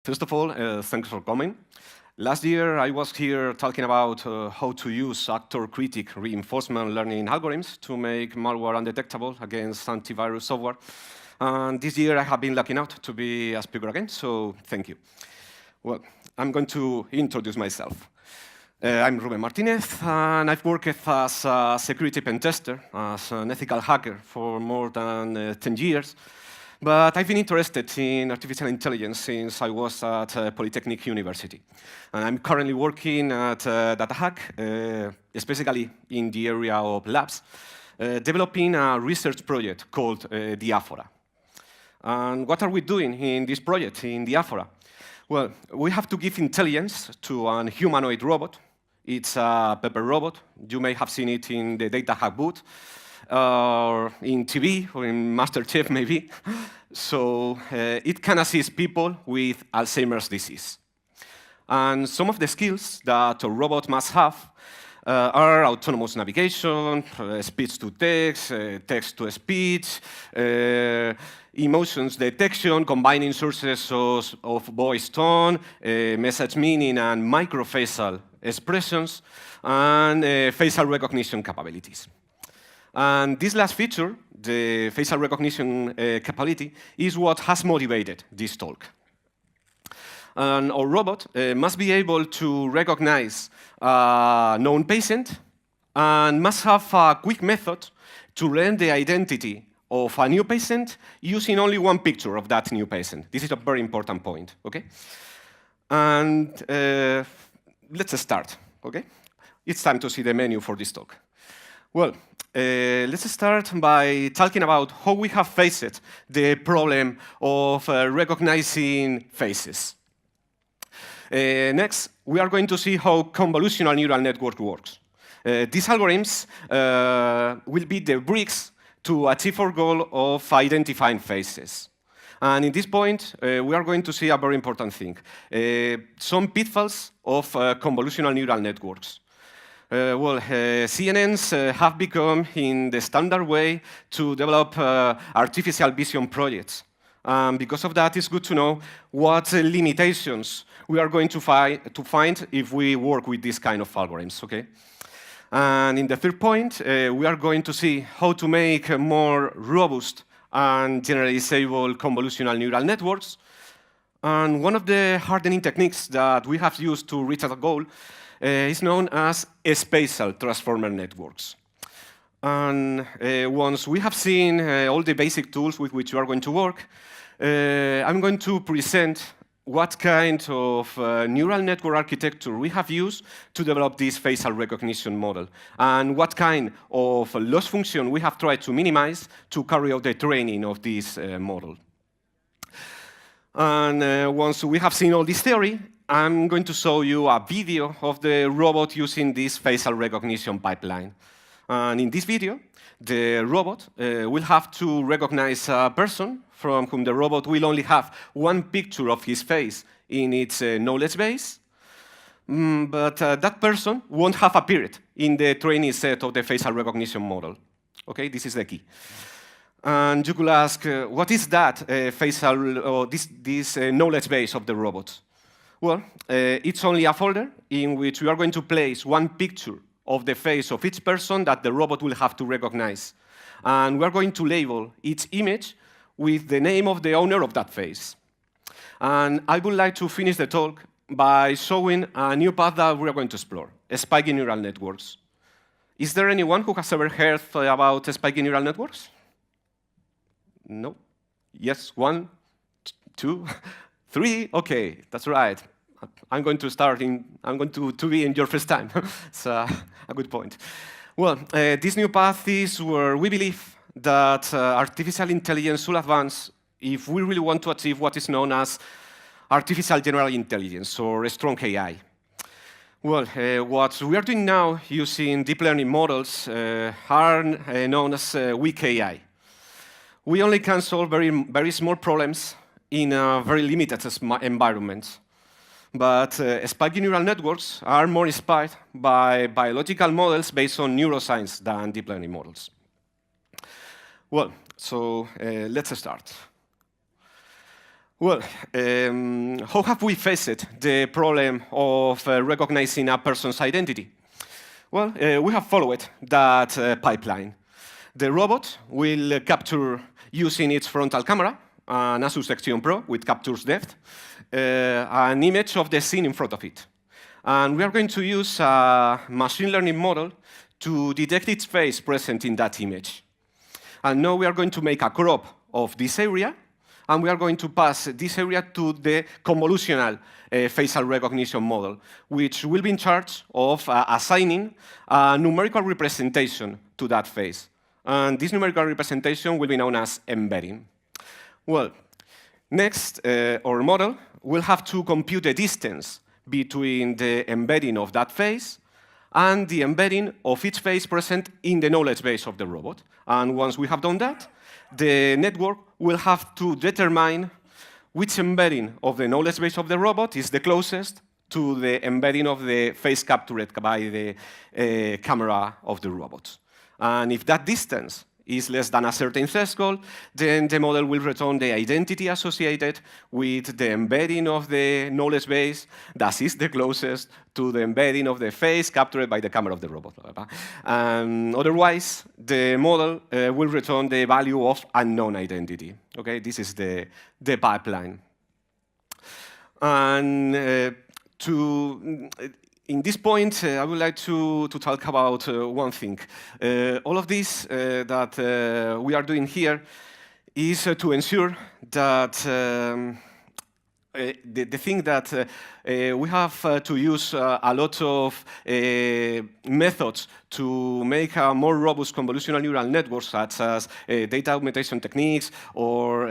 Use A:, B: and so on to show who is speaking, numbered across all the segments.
A: First of all, thanks for coming. Last year, I was here talking about how to use actor-critic reinforcement learning algorithms to make malware undetectable against antivirus software. And this year, I have been lucky enough to be a speaker again, so thank you. Well, I'm going to introduce myself. I'm Rubén Martínez, and I've worked as a security pen tester, as an ethical hacker for more than 10 years. But I've been interested in artificial intelligence since I was at Polytechnic University. And I'm currently working at Datahack, especially in the area of labs, developing a research project called the Afora. And what are we doing in this project, in the Afora? Well, we have to give intelligence to an humanoid robot. It's a Pepper robot. You may have seen it in the Datahack booth, or in TV, or in MasterChef, maybe. So it can assist people with Alzheimer's disease. And some of the skills that a robot must have are autonomous navigation, speech-to-text, text-to-speech, emotions detection, combining sources of voice tone, message meaning, and microfacial expressions, and facial recognition capabilities. And this last feature, the facial recognition capability, is what has motivated this talk. And our robot must be able to recognize a known patient and must have a quick method to learn the identity of a new patient using only one picture of that new patient. This is a very important point, okay? And let's start, okay? It's time to see the menu for this talk. Well, let's start by talking about how we have faced the problem of recognizing faces. Next, we are going to see how convolutional neural network works. These algorithms will be the bricks to achieve our goal of identifying faces. And in this point, we are going to see a very important thing, some pitfalls of convolutional neural networks. CNNs have become in the standard way to develop artificial vision projects. Because of that, it's good to know what limitations we are going to find if we work with this kind of algorithms, okay? And in the third point, we are going to see how to make more robust and generalizable convolutional neural networks. And one of the hardening techniques that we have used to reach that goal is known as spatial transformer networks. And once we have seen all the basic tools with which we are going to work, I'm going to present what kind of neural network architecture we have used to develop this facial recognition model, and what kind of loss function we have tried to minimize to carry out the training of this model. And once we have seen all this theory, I'm going to show you a video of the robot using this facial recognition pipeline. And in this video, the robot will have to recognize a person from whom the robot will only have one picture of his face in its knowledge base. But that person won't have appeared in the training set of the facial recognition model. Okay, this is the key. And you could ask, what is that facial, or this knowledge base of the robot? Well, it's only a folder in which we are going to place one picture of the face of each person that the robot will have to recognize. And we are going to label each image with the name of the owner of that face. And I would like to finish the talk by showing a new path that we are going to explore, spiky neural networks. Is there anyone who has ever heard about spiky neural networks? No? Yes, 1, 2, 3, okay, that's right. I'm going to be in your first time. It's a good point. Well, this new path is where we believe that artificial intelligence should advance if we really want to achieve what is known as artificial general intelligence, or strong AI. Well, what we are doing now using deep learning models are known as weak AI. We only can solve very small problems in a very limited environment. But spiky neural networks are more inspired by biological models based on neuroscience than deep learning models. Well, so let's start. Well, how have we faced the problem of recognizing a person's identity? Well, we have followed that pipeline. The robot will capture using its frontal camera, an Asus Action Pro with captures depth, an image of the scene in front of it. And we are going to use a machine learning model to detect its face present in that image. And now we are going to make a crop of this area, and we are going to pass this area to the convolutional facial recognition model, which will be in charge of assigning a numerical representation to that face. And this numerical representation will be known as embedding. Well, next, our model will have to compute the distance between the embedding of that face and the embedding of each face present in the knowledge base of the robot. And once we have done that, the network will have to determine which embedding of the knowledge base of the robot is the closest to the embedding of the face captured by the camera of the robot. And if that distance is less than a certain threshold, then the model will return the identity associated with the embedding of the knowledge base that is the closest to the embedding of the face captured by the camera of the robot. Otherwise, the model will return the value of unknown identity. Okay, this is the pipeline. And in this point, I would like to talk about one thing. All of this that we are doing here is to ensure that the thing that we have to use a lot of methods to make a more robust convolutional neural network, such as data augmentation techniques, or,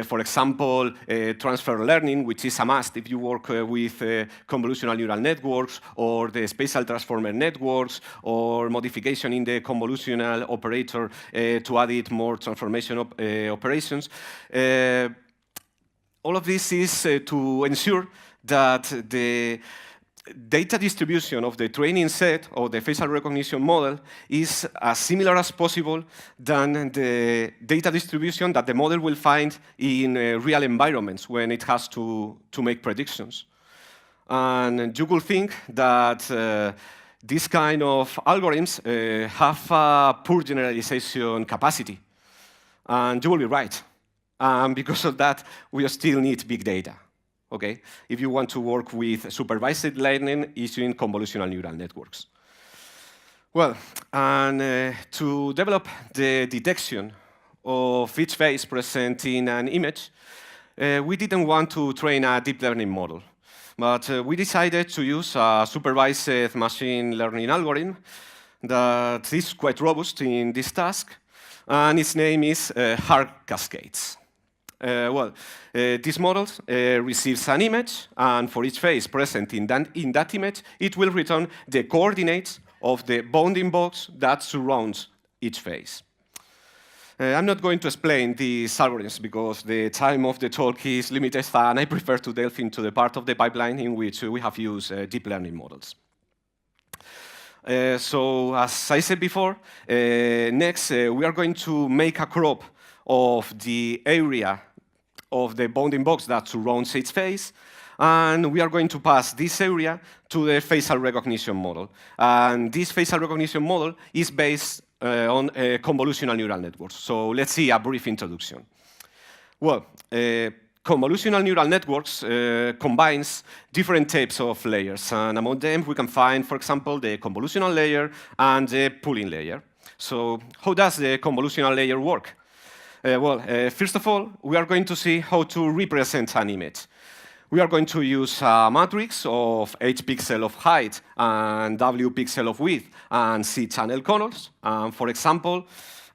A: for example, transfer learning, which is a must if you work with convolutional neural networks, or the spatial transformer networks, or modification in the convolutional operator to add it more transformation operations. All of this is to ensure that the data distribution of the training set or the facial recognition model is as similar as possible than the data distribution that the model will find in real environments when it has to make predictions. And you could think that this kind of algorithms have a poor generalization capacity. And you will be right. Because of that, we still need big data, okay? If you want to work with supervised learning using convolutional neural networks. Well, and to develop the detection of each face present in an image, we didn't want to train a deep learning model, but we decided to use a supervised machine learning algorithm that is quite robust in this task, and its name is HARC cascades. This model receives an image, and for each face present in that image, it will return the coordinates of the bounding box that surrounds each face. I'm not going to explain these algorithms because the time of the talk is limited, and I prefer to delve into the part of the pipeline in which we have used deep learning models. So, as I said before, next we are going to make a crop of the area of the bounding box that surrounds its face, and we are going to pass this area to the facial recognition model. And this facial recognition model is based on convolutional neural networks. So let's see a brief introduction. Well, convolutional neural networks combines different types of layers, and among them we can find, for example, the convolutional layer and the pooling layer. So how does the convolutional layer work? First of all, we are going to see how to represent an image. We are going to use a matrix of H pixel of height and W pixel of width and C channel colors. For example,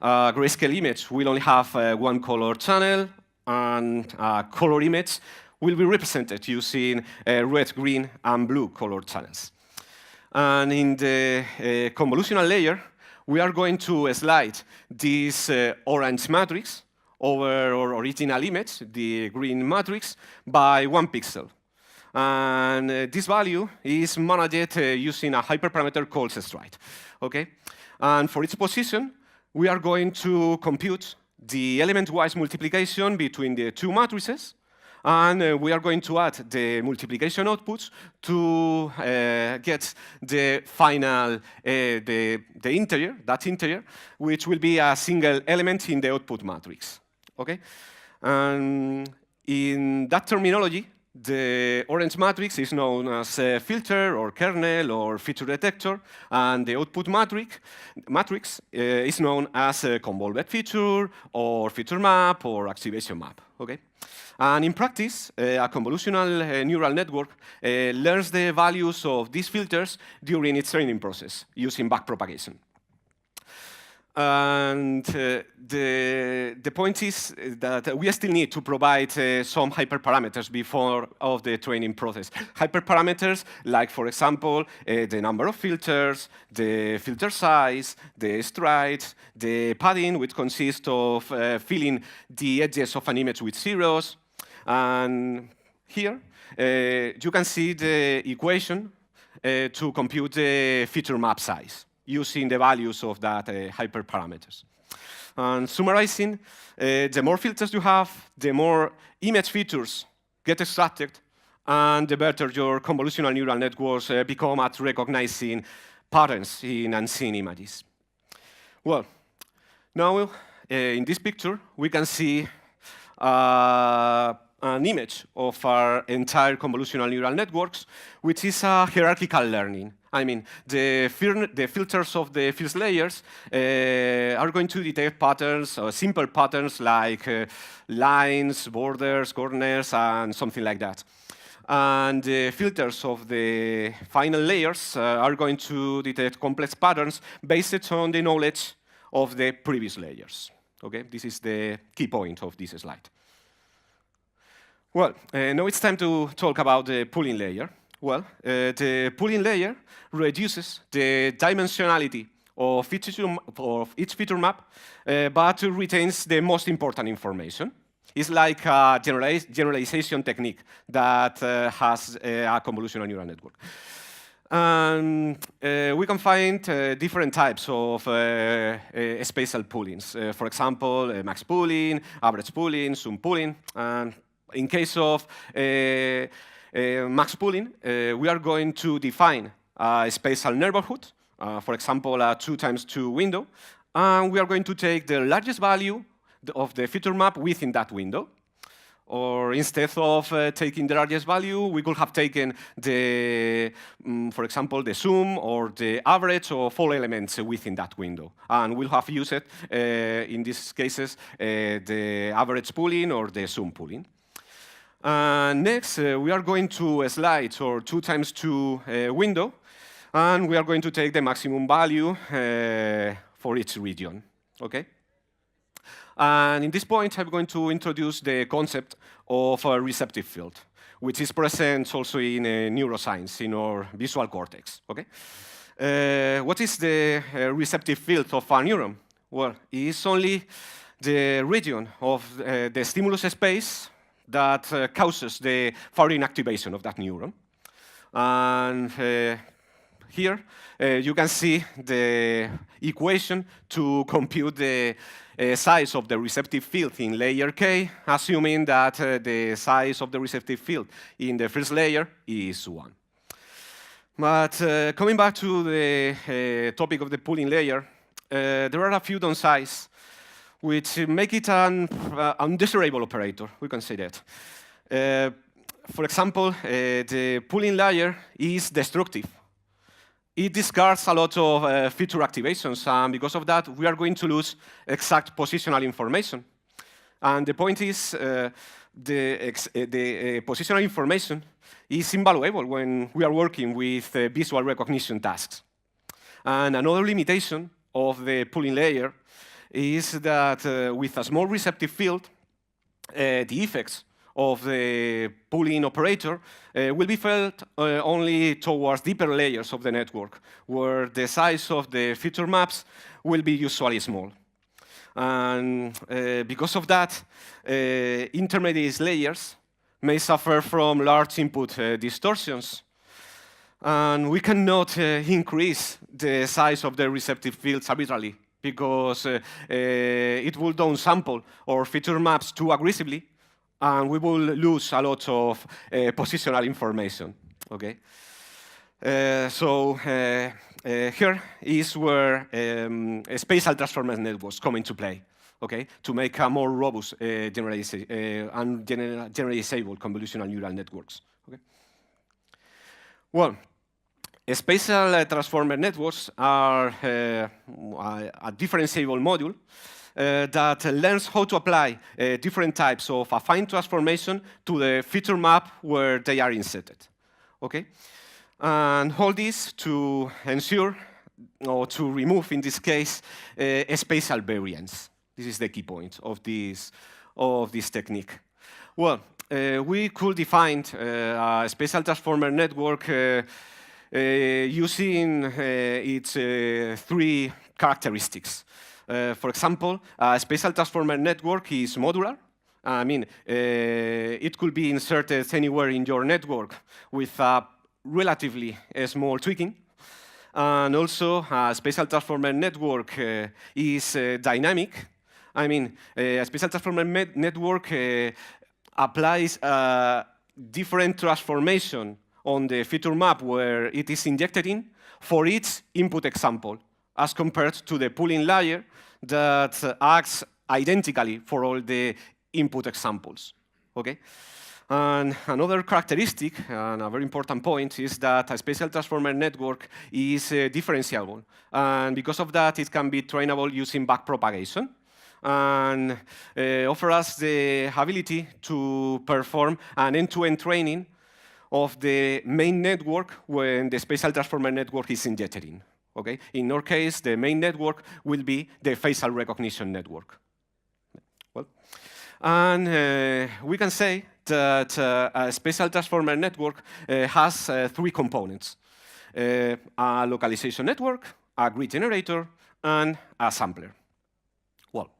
A: a grayscale image will only have one color channel, and a color image will be represented using red, green, and blue color channels. And in the convolutional layer, we are going to slide this orange matrix over our original image, the green matrix, by 1 pixel. And this value is managed using a hyperparameter called stride. Okay? And for its position, we are going to compute the element-wise multiplication between the two matrices And we are going to add the multiplication outputs to get the final, the integer, that integer, which will be a single element in the output matrix. Okay? And in that terminology, the orange matrix is known as a filter or kernel or feature detector, and the output matrix is known as a convolved feature or feature map or activation map. Okay? And in practice, a convolutional neural network learns the values of these filters during its training process using backpropagation. And the point is that we still need to provide some hyperparameters before of the training process. Hyperparameters like, for example, the number of filters, the filter size, the stride, the padding, which consists of filling the edges of an image with zeros. And here, you can see the equation to compute the feature map size using the values of that hyperparameters. And summarizing, the more filters you have, the more image features get extracted, and the better your convolutional neural networks become at recognizing patterns in unseen images. Well, now in this picture, we can see an image of our entire convolutional neural networks, which is a hierarchical learning. I mean, the filters of the first layers are going to detect patterns, simple patterns like lines, borders, corners, and something like that. And the filters of the final layers are going to detect complex patterns based on the knowledge of the previous layers. Okay, this is the key point of this slide. Well, now it's time to talk about the pooling layer. Well, the pooling layer reduces the dimensionality of each feature map, but retains the most important information. It's like a generalization technique that has a convolutional neural network. We can find different types of spatial poolings. For example, max pooling, average pooling, sum pooling. In case of max pooling, we are going to define a spatial neighborhood, for example, a 2x2 window, and we are going to take the largest value of the feature map within that window. Or instead of taking the largest value, we could have taken the, for example, the sum or the average of all elements within that window. And we'll have used, in these cases, the average pooling or the sum pooling. Next, we are going to slide our 2x2 window, and we are going to take the maximum value for each region. Okay? And in this point, I'm going to introduce the concept of a receptive field, which is present also in neuroscience, in our visual cortex. Okay? What is the receptive field of a neuron? Well, it's only the region of the stimulus space that causes the firing activation of that neuron. And here, you can see the equation to compute the size of the receptive field in layer K, assuming that the size of the receptive field in the first layer is 1. But coming back to the topic of the pooling layer, there are a few downsides which make it an undesirable operator, we can say that. For example, the pooling layer is destructive. It discards a lot of feature activations, and because of that, we are going to lose exact positional information. And the point is, the positional information is invaluable when we are working with visual recognition tasks. And another limitation of the pooling layer is that with a small receptive field, the effects of the pooling operator will be felt only towards deeper layers of the network, where the size of the feature maps will be usually small. And because of that, intermediate layers may suffer from large input distortions. And we cannot increase the size of the receptive fields arbitrarily, because it will downsample our feature maps too aggressively, and we will lose a lot of positional information. Okay. Here is where spatial transformer networks come into play. Okay, to make a more robust and generalizable convolutional neural networks. Okay. Well, spatial transformer networks are a differentiable module that learns how to apply different types of affine transformation to the feature map where they are inserted. Okay, and all this to ensure or to remove, in this case, spatial variance. This is the key point of this technique. Well, we could define a spatial transformer network using its three characteristics. For example, a spatial transformer network is modular. I mean, it could be inserted anywhere in your network with a relatively small tweaking. And also, a spatial transformer network is dynamic. I mean, a spatial transformer network applies a different transformation on the feature map where it is injected in for each input example, as compared to the pooling layer that acts identically for all the input examples. Okay? And another characteristic, and a very important point, is that a spatial transformer network is differentiable. And because of that, it can be trainable using backpropagation, and offer us the ability to perform an end-to-end training of the main network when the spatial transformer network is injected in. Okay? In our case, the main network will be the facial recognition network. Well, and we can say that a spatial transformer network has three components: a localization network, a grid generator, and a sampler. Well,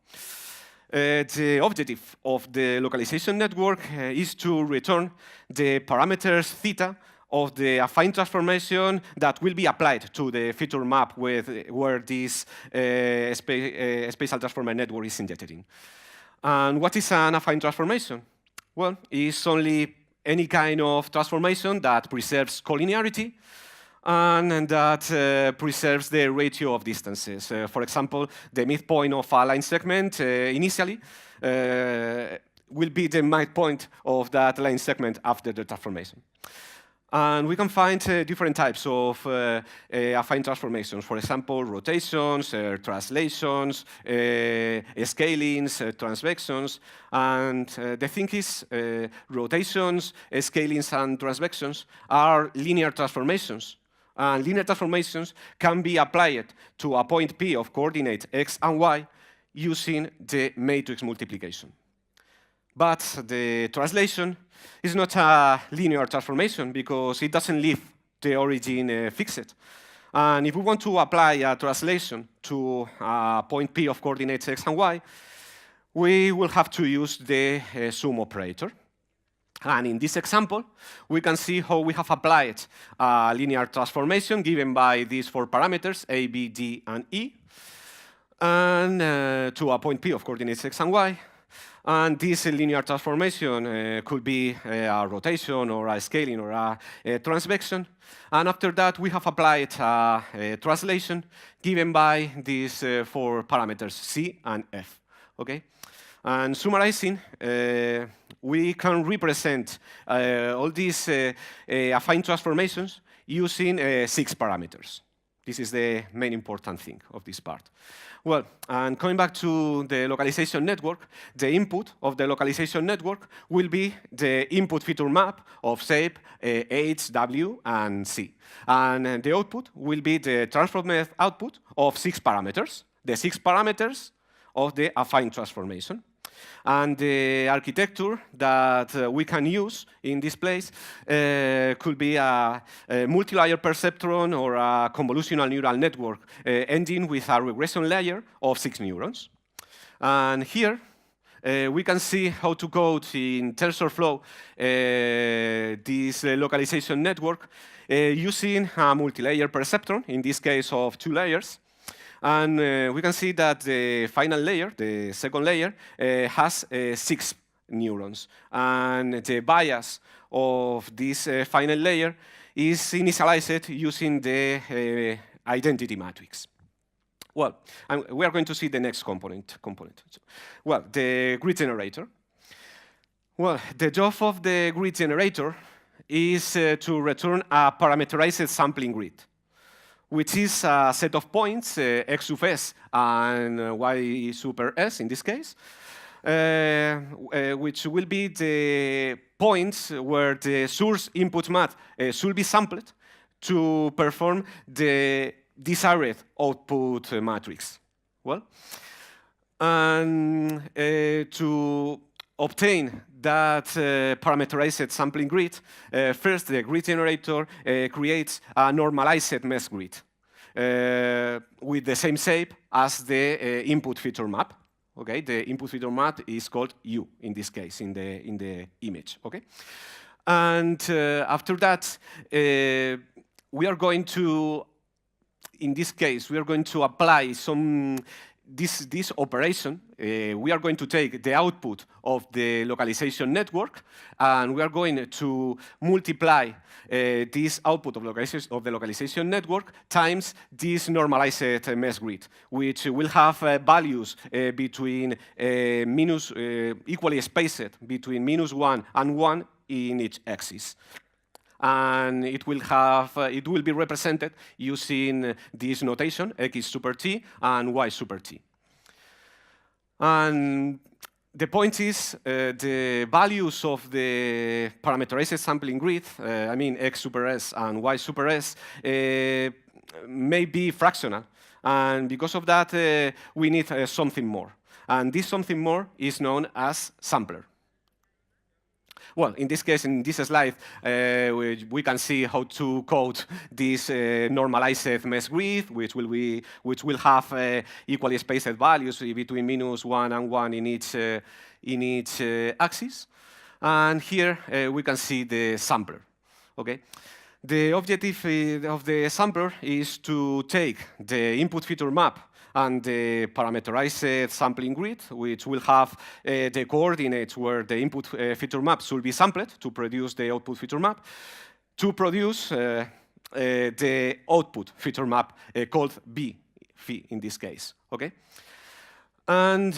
A: the objective of the localization network is to return the parameters theta of the affine transformation that will be applied to the feature map where this spatial transformer network is injected in. And what is an affine transformation? Well, it's only any kind of transformation that preserves collinearity and that preserves the ratio of distances. For example, the midpoint of a line segment initially will be the midpoint of that line segment after the transformation. And we can find different types of affine transformations. For example, rotations, translations, scalings, transvections. And the thing is, rotations, scalings, and transvections are linear transformations. And linear transformations can be applied to a point P of coordinates x and y using the matrix multiplication. But the translation is not a linear transformation because it doesn't leave the origin fixed. And if we want to apply a translation to a point P of coordinates x and y, we will have to use the sum operator. And in this example, we can see how we have applied a linear transformation given by these four parameters, a, b, d, and e, and to a point P of coordinates x and y. And this linear transformation could be a rotation or a scaling or a transvection. And after that, we have applied a translation given by these four parameters, C and F. Okay? And summarizing, we can represent all these affine transformations using 6 parameters. This is the main important thing of this part. Well, and coming back to the localization network, the input of the localization network will be the input feature map of shape H, W, and C. And the output will be the transformed output of 6 parameters, the 6 parameters of the affine transformation. And the architecture that we can use in this place could be a multi-layer perceptron or a convolutional neural network ending with a regression layer of 6 neurons. And here, we can see how to code in TensorFlow this localization network using a multi-layer perceptron, in this case of 2 layers. And we can see that the final layer, the second layer, has 6 neurons. And the bias of this final layer is initialized using the identity matrix. Well, we are going to see the next component. Well, the grid generator. Well, the job of the grid generator is to return a parameterized sampling grid, which is a set of points, x sub s and y super s in this case, which will be the points where the source input math should be sampled to perform the desired output matrix. Well, and to obtain that parameterized sampling grid, first the grid generator creates a normalized mesh grid with the same shape as the input feature map. Okay, the input feature map is called U in this case in the image. Okay, and after that we are going to, in this case, we are going to apply this operation. We are going to take the output of the localization network, and we are going to multiply this output of the localization network times this normalized mesh grid, which will have values between equally spaced between -1 and 1 in each axis. And it will be represented using this notation, x super t and y super t. And the point is, the values of the parameterized sampling grid, I mean x super s and y super s, may be fractional. And because of that, we need something more. And this something more is known as sampler. Well, in this case, in this slide, we can see how to code this normalized mesh grid, which will have equally spaced values between -1 and 1 in each axis. And here we can see the sampler. Okay, the objective of the sampler is to take the input feature map and the parameterized sampling grid, which will have the coordinates where the input feature map should be sampled to produce the output feature map, to produce the output feature map called B, phi in this case. Okay, and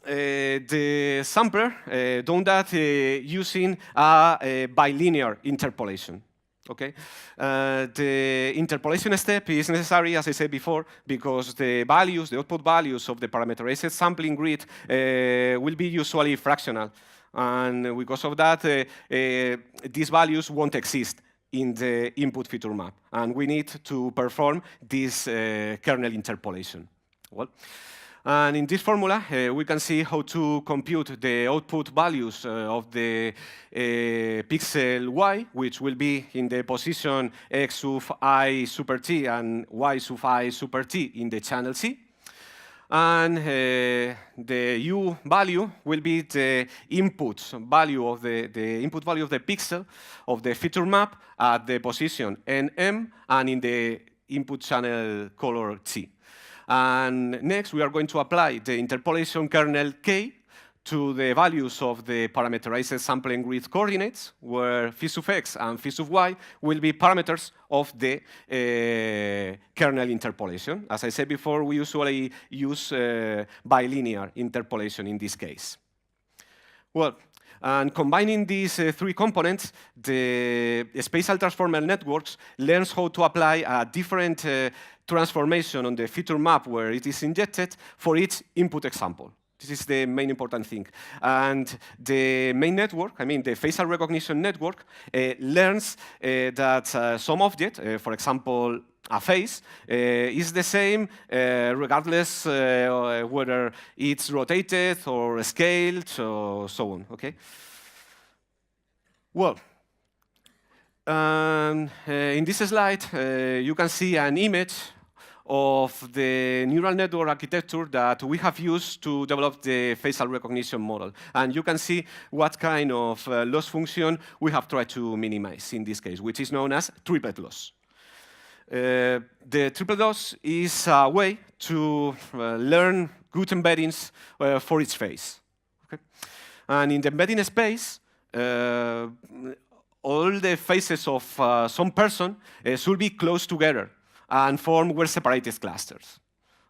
A: the sampler done that using a bilinear interpolation. Okay, the interpolation step is necessary, as I said before, because the output values of the parameterized sampling grid will be usually fractional, and because of that, these values won't exist in the input feature map, and we need to perform this kernel interpolation. Well, and in this formula, we can see how to compute the output values of the pixel y, which will be in the position x sub I super t and y sub I super t in the channel C. And the u value will be the input value of the pixel of the feature map at the position nm and in the input channel color T. And next, we are going to apply the interpolation kernel K to the values of the parameterized sampling grid coordinates, where phi sub x and phi sub y will be parameters of the kernel interpolation. As I said before, we usually use bilinear interpolation in this case. Well, and combining these three components, the spatial transformer networks learns how to apply a different transformation on the feature map where it is injected for each input example. This is the main important thing. And the main network, I mean the facial recognition network, learns that some object, for example, a face, is the same regardless whether it's rotated or scaled or so on, okay? Well, in this slide, you can see an image of the neural network architecture that we have used to develop the facial recognition model. And you can see what kind of loss function we have tried to minimize in this case, which is known as triplet loss. The triplet loss is a way to learn good embeddings for each face. Okay? And in the embedding space, all the faces of some person should be close together and form well-separated clusters.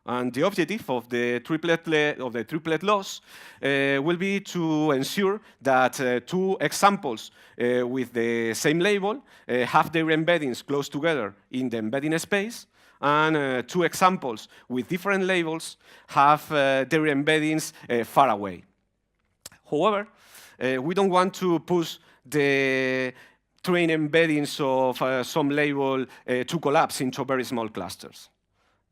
A: And the objective of the triplet loss will be to ensure that two examples with the same label have their embeddings close together in the embedding space, and two examples with different labels have their embeddings far away. However, we don't want to push the train embeddings of some label to collapse into very small clusters.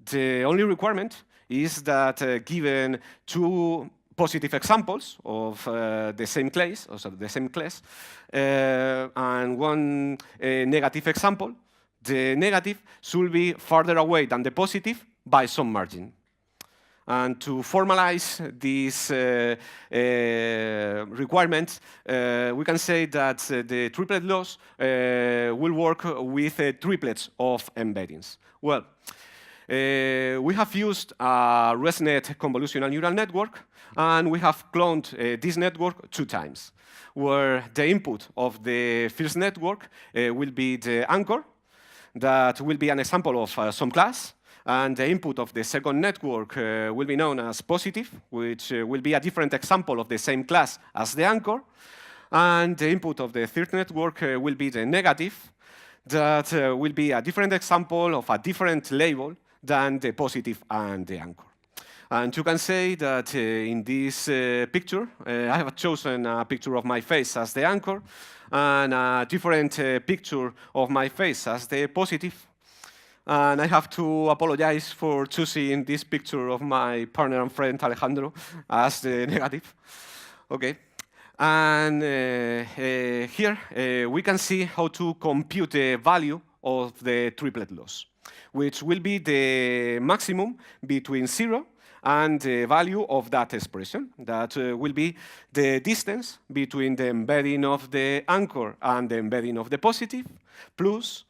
A: The only requirement is that given two positive examples of the same class, and one negative example, the negative should be farther away than the positive by some margin. And to formalize these requirements, we can say that the triplet loss will work with triplets of embeddings. Well, we have used a ResNet convolutional neural network, and we have cloned this network 2 times, where the input of the first network will be the anchor, that will be an example of some class, and the input of the second network will be known as positive, which will be a different example of the same class as the anchor, and the input of the third network will be the negative, that will be a different example of a different label than the positive and the anchor. And you can say that in this picture, I have chosen a picture of my face as the anchor, and a different picture of my face as the positive. And I have to apologize for choosing this picture of my partner and friend Alejandro as the negative. Okay. And here we can see how to compute the value of the triplet loss, which will be the maximum between 0 and the value of that expression. That will be the distance between the embedding of the anchor and the embedding of the positive, plus,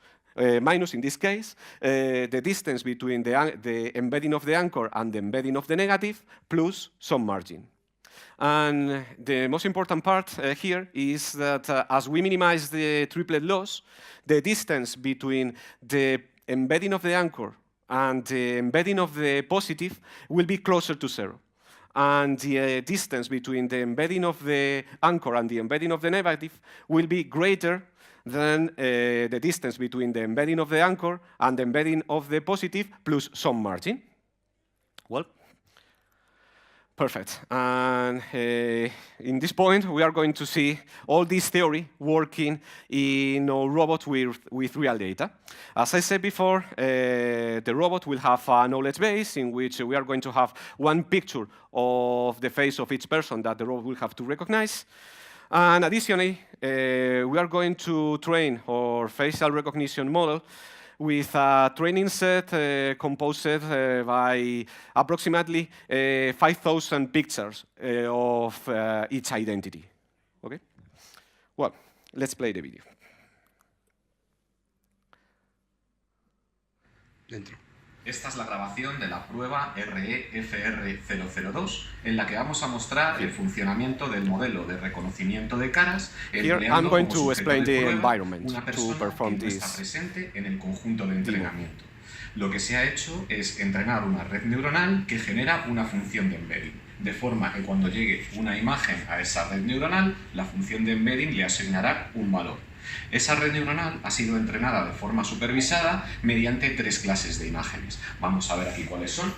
A: minus in this case, the distance between the embedding of the anchor and the embedding of the negative, plus some margin. And the most important part here is that as we minimize the triplet loss, the distance between the embedding of the anchor and the embedding of the positive will be closer to 0. And the distance between the embedding of the anchor and the embedding of the negative will be greater than the distance between the embedding of the anchor and the embedding of the positive plus some margin. Well, perfect. And in this point, we are going to see all this theory working in a robot with real data. As I said before, the robot will have a knowledge base in which we are going to have one picture of the face of each person that the robot will have to recognize. And additionally, we are going to train our facial recognition model with a training set composed by approximately 5,000 pictures of each identity. Okay? Well, let's play the video.
B: Dentro.
C: Esta es la grabación de la prueba REFR002 en la que vamos a mostrar el funcionamiento del modelo de reconocimiento de caras empleando como sujeto de prueba una persona que no está presente en el conjunto de entrenamiento. Lo que se ha hecho es entrenar una red neuronal que genera una función de embedding, de forma que cuando llegue una imagen a esa red neuronal, la función de embedding le asignará un valor. Esa red neuronal ha sido entrenada de forma supervisada mediante 3 clases de imágenes. Vamos a ver aquí cuáles son.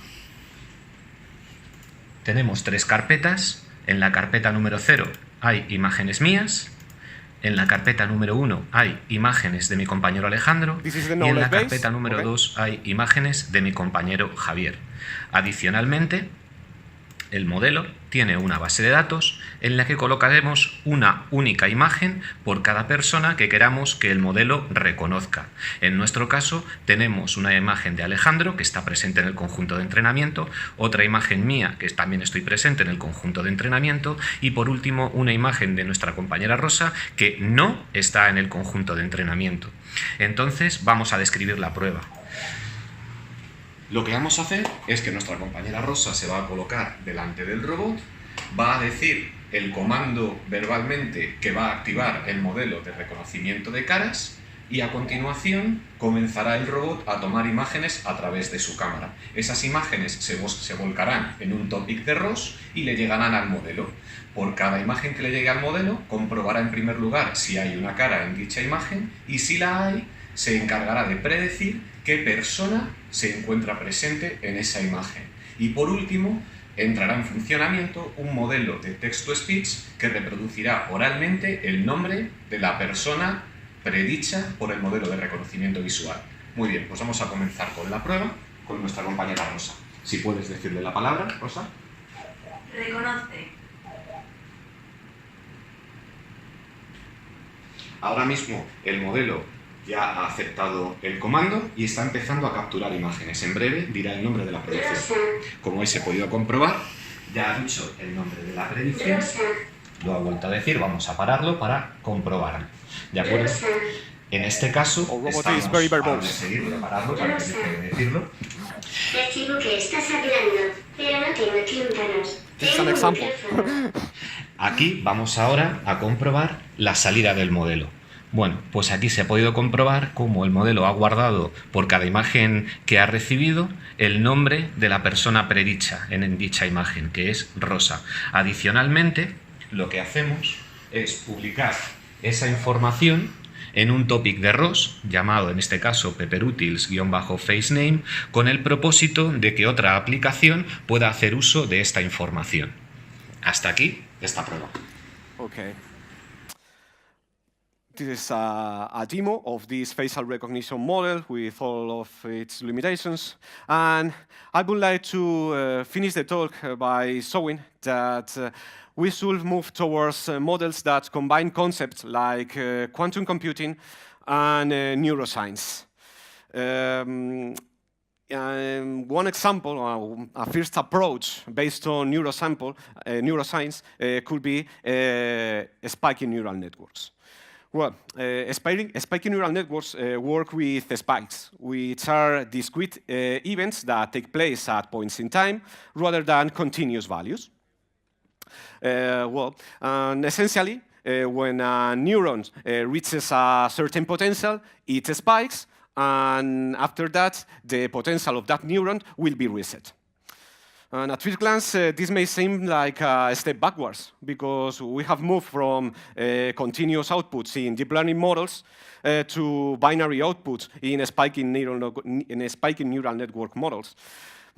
C: Tenemos 3 carpetas. En la carpeta número 0 hay imágenes mías. En la carpeta número 1 hay imágenes de mi compañero Alejandro. Y en la carpeta número 2 hay imágenes de mi compañero Javier. Adicionalmente, el modelo tiene una base de datos en la que colocaremos una única imagen por cada persona que queramos que el modelo reconozca. En nuestro caso tenemos una imagen de Alejandro que está presente en el conjunto de entrenamiento, otra imagen mía que también estoy presente en el conjunto de entrenamiento y por último una imagen de nuestra compañera Rosa que no está en el conjunto de entrenamiento. Entonces vamos a describir la prueba. Lo que vamos a hacer es que nuestra compañera Rosa se va a colocar delante del robot, va a decir el comando verbalmente que va a activar el modelo de reconocimiento de caras, y a continuación comenzará el robot a tomar imágenes a través de su cámara. Esas imágenes se volcarán en un topic de ROS y le llegarán al modelo. Por cada imagen que le llegue al modelo, comprobará en primer lugar si hay una cara en dicha imagen, y si la hay, se encargará de predecir qué persona se encuentra presente en esa imagen. Y por último, entrará en funcionamiento un modelo de text-to-speech que reproducirá oralmente el nombre de la persona predicha por el modelo de reconocimiento visual. Muy bien, pues vamos a comenzar con la prueba con nuestra compañera Rosa. Si puedes decirle la palabra, Rosa.
B: Reconoce.
C: Ahora mismo el modelo ya ha aceptado el comando y está empezando a capturar imágenes. En breve dirá el nombre de la predicción. Como habéis podido comprobar, ya ha dicho el nombre de la predicción. Lo ha vuelto a decir, vamos a pararlo para comprobarlo. ¿De acuerdo? En este caso, estamos para decidir prepararlo para que deje de decirlo.
D: Recibo que estás hablando, pero no tengo tímpanos.
A: This is an example.
C: Aquí vamos ahora a comprobar la salida del modelo. Bueno, pues aquí se ha podido comprobar cómo el modelo ha guardado por cada imagen que ha recibido el nombre de la persona predicha en dicha imagen, que es Rosa. Adicionalmente, lo que hacemos es publicar esa información en un topic de ROS, llamado en este caso pepperutils-facename, con el propósito de que otra aplicación pueda hacer uso de esta información. Hasta aquí esta prueba.
A: Okay. This is a demo of this facial recognition model with all of its limitations. And I would like to finish the talk by showing that we should move towards models that combine concepts like quantum computing and neuroscience. One example, a first approach based on neuroscience could be spiking neural networks. Well, spiking neural networks work with spikes, which are discrete events that take place at points in time rather than continuous values. Essentially, when a neuron reaches a certain potential, it spikes, and after that, the potential of that neuron will be reset. And at first glance, this may seem like a step backwards, because we have moved from continuous outputs in deep learning models to binary outputs in spiking neural network models.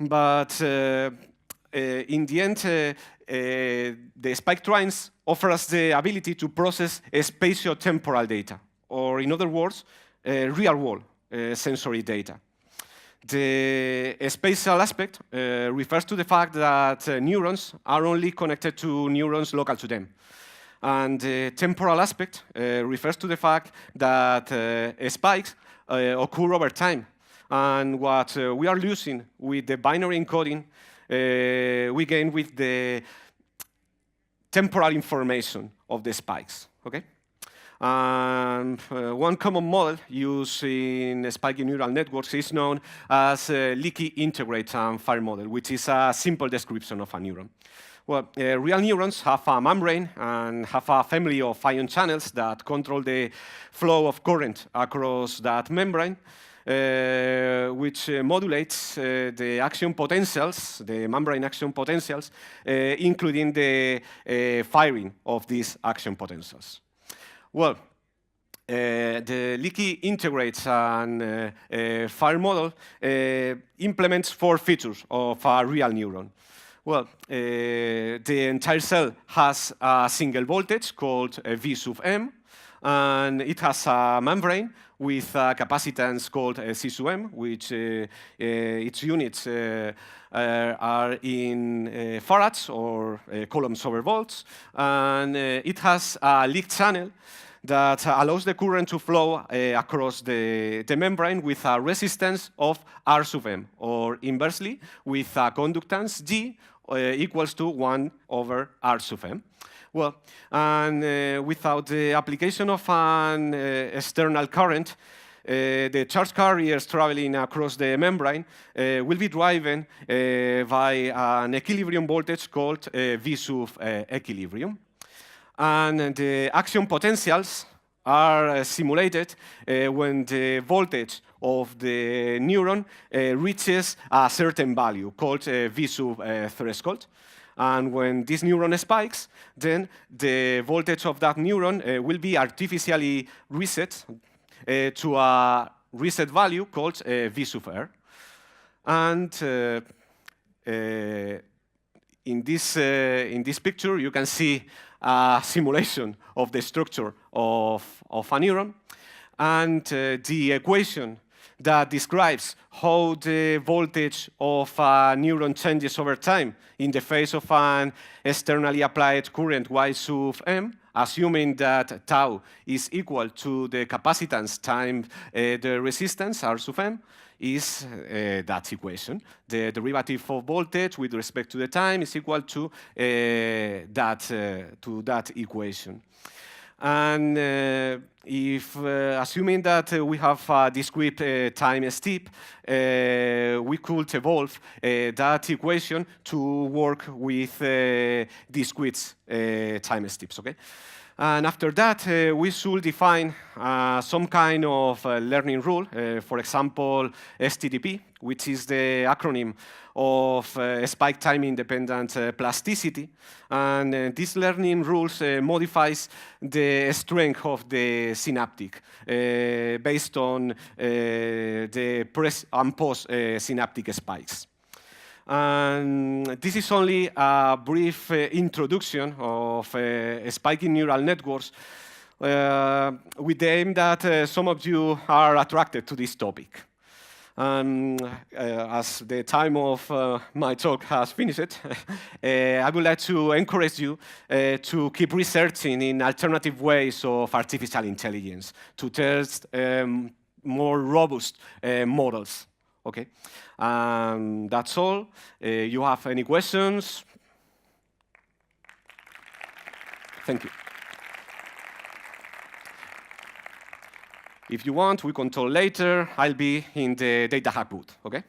A: But in the end, the spike trains offer us the ability to process spatio-temporal data, or in other words, real-world sensory data. The spatial aspect refers to the fact that neurons are only connected to neurons local to them. And the temporal aspect refers to the fact that spikes occur over time. And what we are losing with the binary encoding, we gain with the temporal information of the spikes. Okay? And one common model used in spiking neural networks is known as leaky integrate and fire model, which is a simple description of a neuron. Well, real neurons have a membrane and have a family of ion channels that control the flow of current across that membrane, which modulates the action potentials, the membrane action potentials, including the firing of these action potentials. Well, the leaky integrates and fire model implements 4 features of a real neuron. Well, the entire cell has a single voltage called V sub m, and it has a membrane with a capacitance called C sub m, which its units are in farads or coulombs over volts, and it has a leak channel that allows the current to flow across the membrane with a resistance of R sub m, or inversely, with a conductance G equals to 1 over R sub m. Well, and without the application of an external current, the charge carriers traveling across the membrane will be driven by an equilibrium voltage called V sub equilibrium. And the action potentials are simulated when the voltage of the neuron reaches a certain value called V sub threshold. And when this neuron spikes, then the voltage of that neuron will be artificially reset to a reset value called V sub R. And in this picture, you can see a simulation of the structure of a neuron. And the equation that describes how the voltage of a neuron changes over time in the face of an externally applied current Y sub M, assuming that tau is equal to the capacitance times the resistance R sub M, is that equation. The derivative of voltage with respect to the time is equal to that equation. And if assuming that we have a discrete time step, we could evolve that equation to work with discrete time steps, okay? And after that, we should define some kind of learning rule, for example, STDP, which is the acronym of spike time independent plasticity. And this learning rules modifies the strength of the synaptic based on the pre- and post synaptic spikes. And this is only a brief introduction of spiking neural networks with the aim that some of you are attracted to this topic. As the time of my talk has finished, I would like to encourage you to keep researching in alternative ways of artificial intelligence to test more robust models. Okay, that's all. You have any questions? Thank you. If you want, we can talk later. I'll be in the Datahack booth, okay?